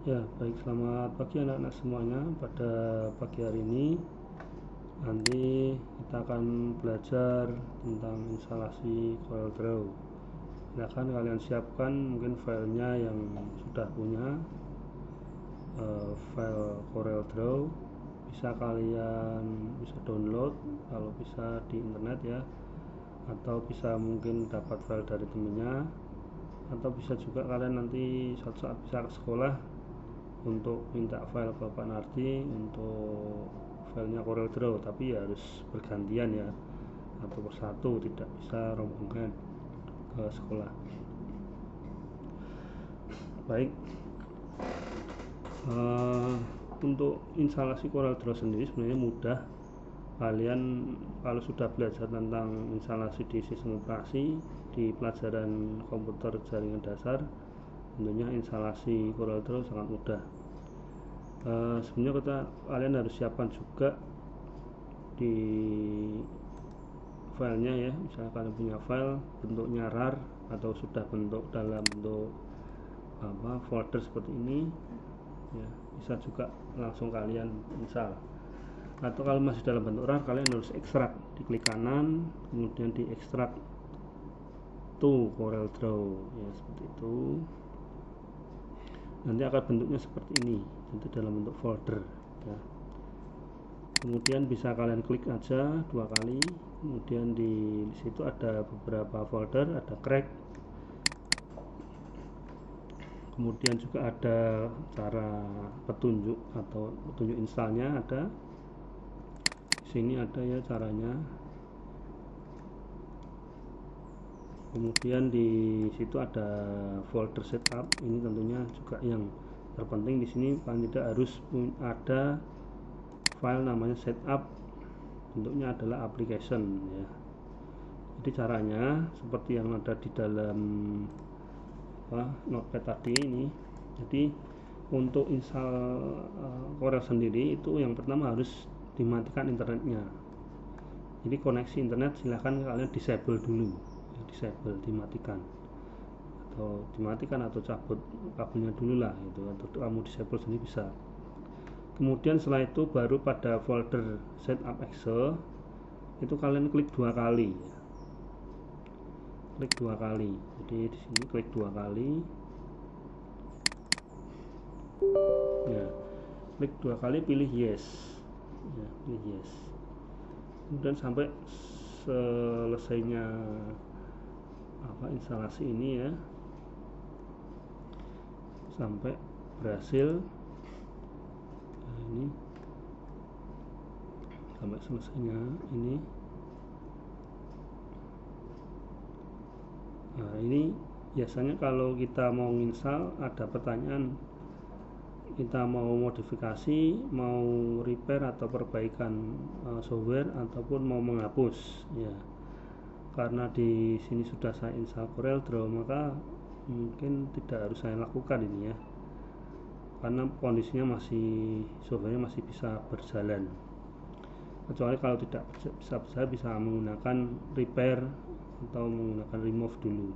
Ya, baik, selamat pagi anak-anak semuanya. Pada pagi hari ini nanti kita akan belajar tentang instalasi CorelDRAW. Silahkan kalian siapkan mungkin filenya yang sudah punya file CorelDRAW, bisa kalian download kalau bisa di internet ya, atau bisa mungkin dapat file dari temennya, atau bisa juga kalian nanti suatu saat bisa ke sekolah untuk minta file ke Pak Nardi untuk filenya CorelDRAW, tapi ya harus bergantian ya, atau persatu, tidak bisa rombongan ke sekolah. Baik, untuk instalasi CorelDRAW sendiri sebenarnya mudah. Kalian kalau sudah belajar tentang instalasi di sistem operasi di pelajaran komputer jaringan dasar, tentunya instalasi CorelDRAW sangat mudah. Sebenarnya kalian harus siapkan juga di filenya ya, misalnya kalian punya file bentuknya RAR atau sudah bentuk dalam bentuk folder seperti ini ya, bisa juga langsung kalian install. Atau kalau masih dalam bentuk RAR, kalian harus ekstrak, diklik kanan kemudian di ekstrak to CorelDRAW ya, seperti itu. Nanti akan bentuknya seperti ini, itu dalam bentuk folder ya. Kemudian bisa kalian klik aja 2 kali, kemudian di situ ada beberapa folder, ada crack, kemudian juga ada cara petunjuk atau petunjuk installnya ada di sini, ada ya caranya. Kemudian di situ ada folder setup, ini tentunya juga yang terpenting di sini, paling tidak harus ada file namanya setup, bentuknya adalah application ya. Jadi caranya seperti yang ada di dalam notepad tadi ini. Jadi untuk install Corel sendiri itu yang pertama harus dimatikan internetnya. Jadi koneksi internet silahkan kalian disable dulu, dimatikan atau cabut kabelnya dulu lah itu, atau kamu disable sendiri bisa. Kemudian setelah itu baru pada folder setup exe itu kalian klik 2 kali. Klik 2 kali. Jadi di sini klik 2 kali. Ya, klik 2 kali, pilih yes. Ya, pilih yes. Kemudian sampai selesainya instalasi ini ya. Sampai berhasil. Ini sampai selesainya ini. Nah, ini biasanya kalau kita mau install ada pertanyaan, kita mau modifikasi, mau repair atau perbaikan software, ataupun mau menghapus ya. Karena di sini sudah saya install CorelDRAW, maka mungkin tidak harus saya lakukan ini ya, karena kondisinya softwarenya masih bisa berjalan. Kecuali kalau tidak bisa berjalan, bisa menggunakan repair atau menggunakan remove dulu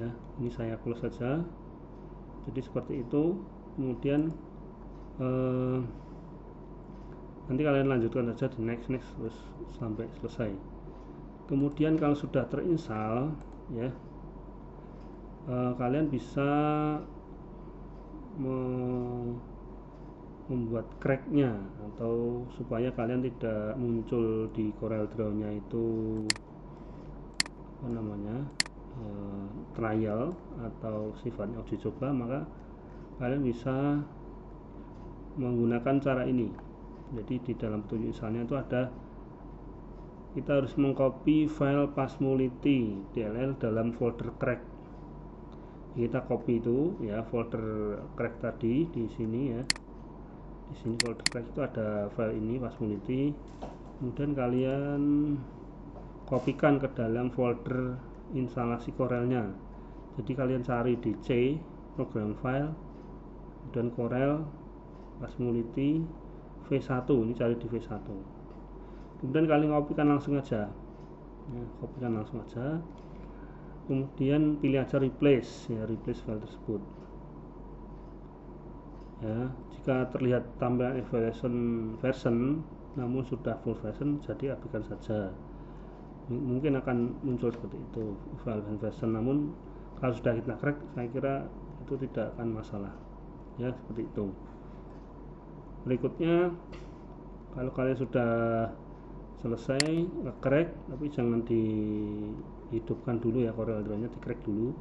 ya. Ini saya close saja. Jadi seperti itu. Kemudian nanti kalian lanjutkan saja di next terus sampai selesai. Kemudian kalau sudah terinstall ya, kalian bisa membuat cracknya, atau supaya kalian tidak muncul di CorelDRAW-nya itu trial atau sifatnya uji coba, maka kalian bisa menggunakan cara ini. Jadi di dalam petunjuk installnya itu ada, kita harus mengcopy file passmulity dll dalam folder crack. Kita copy itu ya, folder crack tadi di sini ya. Di sini folder crack itu ada file ini passmulity. Kemudian kalian kopikan ke dalam folder instalasi Corelnya. Jadi kalian cari di C, program file, dan Corel passmulity V1, ini cari di V1. Kemudian kalian kopikan langsung aja ya, kemudian pilih aja replace ya, replace file tersebut. ya. Jika terlihat tampilan evaluation version namun sudah full version, jadi abaikan saja. Mungkin akan muncul seperti itu evaluation version, namun kalau sudah kita crack, saya kira itu tidak akan masalah ya, seperti itu. Berikutnya, kalau kalian sudah selesai nge-crack, tapi jangan dihidupkan dulu ya CorelDRAW nya, di-crack dulu,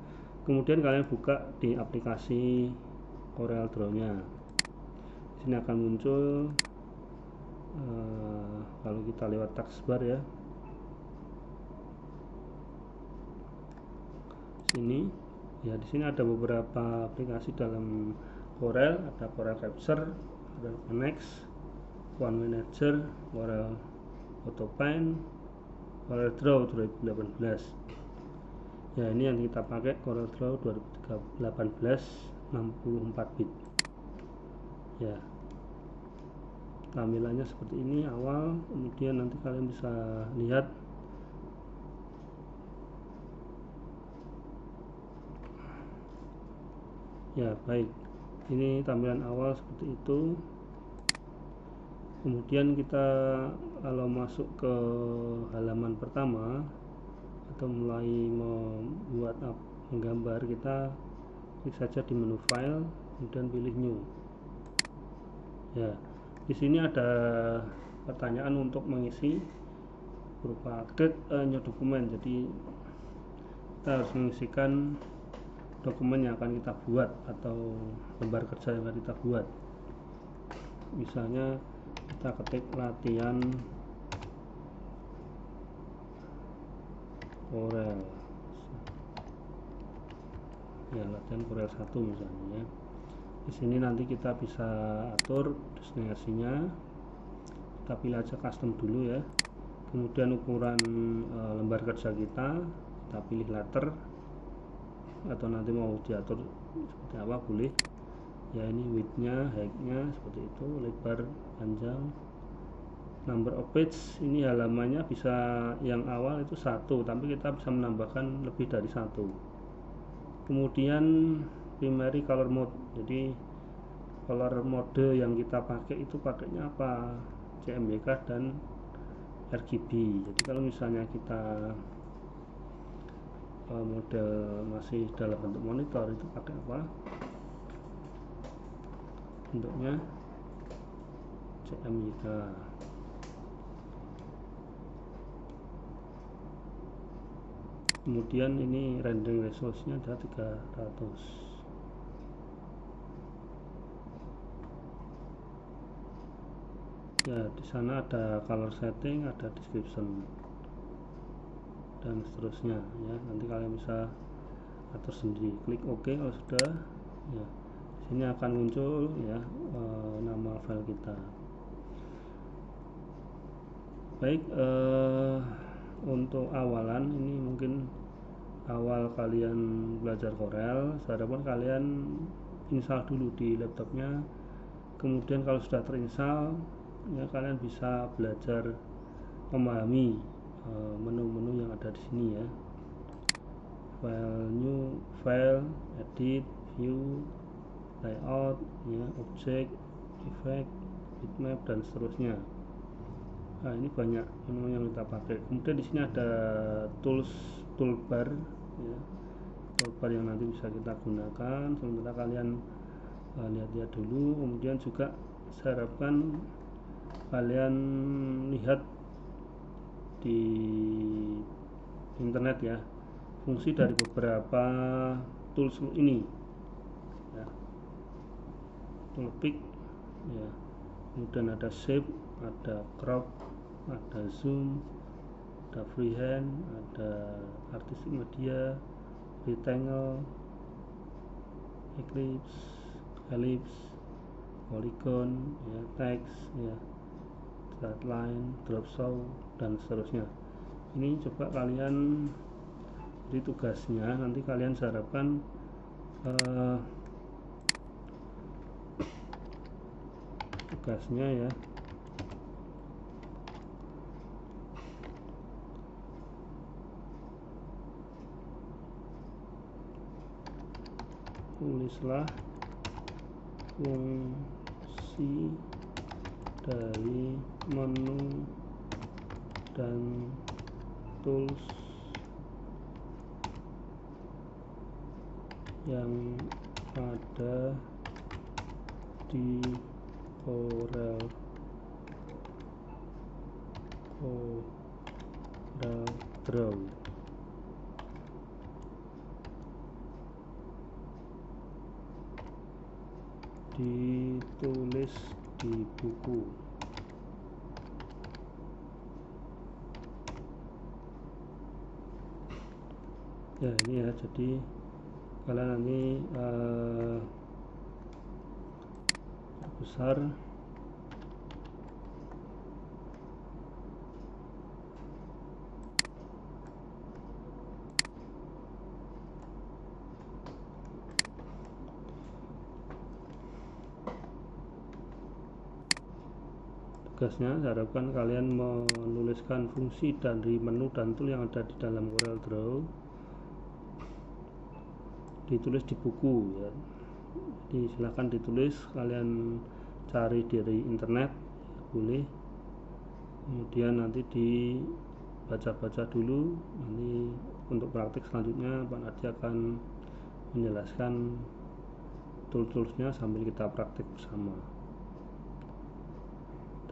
kemudian kalian buka di aplikasi CorelDRAW nya. Di sini akan muncul kalau kita lewat taskbar ya, sini ya, di sini ada beberapa aplikasi dalam Corel, ada Corel Capture, Corel Connect, One Manager, Corel AutoPaint, CorelDRAW 2018. Ya, ini yang kita pakai CorelDRAW 2018 64 bit. Ya, tampilannya seperti ini awal, kemudian nanti kalian bisa lihat ya. Baik, ini tampilan awal seperti itu. Kemudian kita kalau masuk ke halaman pertama atau mulai membuat menggambar, kita klik saja di menu file, kemudian pilih new. Ya, di sini ada pertanyaan untuk mengisi berupa create a new dokumen. Jadi kita harus mengisikan dokumen yang akan kita buat atau lembar kerja yang akan kita buat. Misalnya kita ketik latihan Corel ya, latihan Corel 1 misalnya ya. Di sini nanti kita bisa atur destinasinya, kita pilih aja custom dulu ya. Kemudian ukuran lembar kerja kita pilih letter, atau nanti mau diatur seperti apa boleh ya. Ini width-nya, height-nya seperti itu, lebar, panjang. Number of page, ini halamannya bisa yang awal itu 1, tapi kita bisa menambahkan lebih dari 1. Kemudian primary color mode, jadi color mode yang kita pakai itu pakainya apa, CMYK dan RGB. Jadi kalau misalnya kita model masih dalam bentuk monitor, itu pakai apa, bentuknya CMYK. Kemudian ini rendering resource-nya ada 300. Ya, di sana ada color setting, ada description dan seterusnya ya. Nanti kalian bisa atur sendiri. Klik OK kalau sudah ya. Di sini akan muncul ya nama file kita. Baik, untuk awalan ini mungkin awal kalian belajar Corel, saya harapkan kalian install dulu di laptopnya. Kemudian kalau sudah terinstall ya, kalian bisa belajar memahami menu-menu yang ada di sini ya. File new, file, edit, view, layout ya, object, effect, bitmap dan seterusnya. Nah, ini banyak menu yang kita pakai. Kemudian di sini ada toolbar ya, toolbar yang nanti bisa kita gunakan. Sementara kalian lihat-lihat dulu. Kemudian juga saya harapkan kalian lihat di internet ya fungsi dari beberapa tools ini ya. Toolpick ya, kemudian ada shape, ada crop, ada zoom, ada freehand, ada artistic media, rectangle, ellipse, polygon ya, text ya, straight line, drop shadow dan seterusnya. Ini coba kalian di tugasnya, nanti kalian saya harapkan tugasnya ya, tulislah fungsi dari menu dan tools yang ada di Corel Draw. Ditulis di buku. Ya, ini ya, jadi kalian nanti besar tugasnya. Saya harapkan kalian menuliskan fungsi dari menu dan tool yang ada di dalam Corel Draw, ditulis di buku ya. Jadi silahkan ditulis, kalian cari dari internet boleh, kemudian nanti dibaca-baca dulu. Nanti untuk praktik selanjutnya Pak Nadi akan menjelaskan tool-toolsnya sambil kita praktik bersama.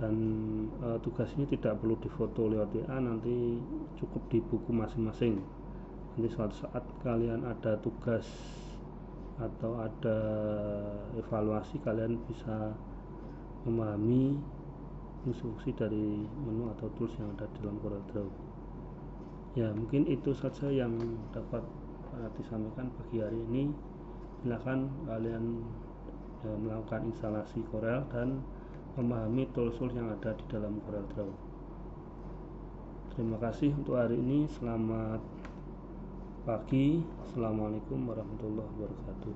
Dan tugas ini tidak perlu difoto lewat WA, nanti cukup di buku masing-masing. Nanti suatu saat kalian ada tugas atau ada evaluasi, kalian bisa memahami fungsi dari menu atau tools yang ada dalam Corel Draw. Ya, mungkin itu saja yang dapat disampaikan pagi hari ini. Silakan kalian melakukan instalasi Corel dan memahami tools-tools yang ada di dalam Corel Draw. Terima kasih untuk hari ini. Selamat pagi. Assalamualaikum warahmatullahi wabarakatuh.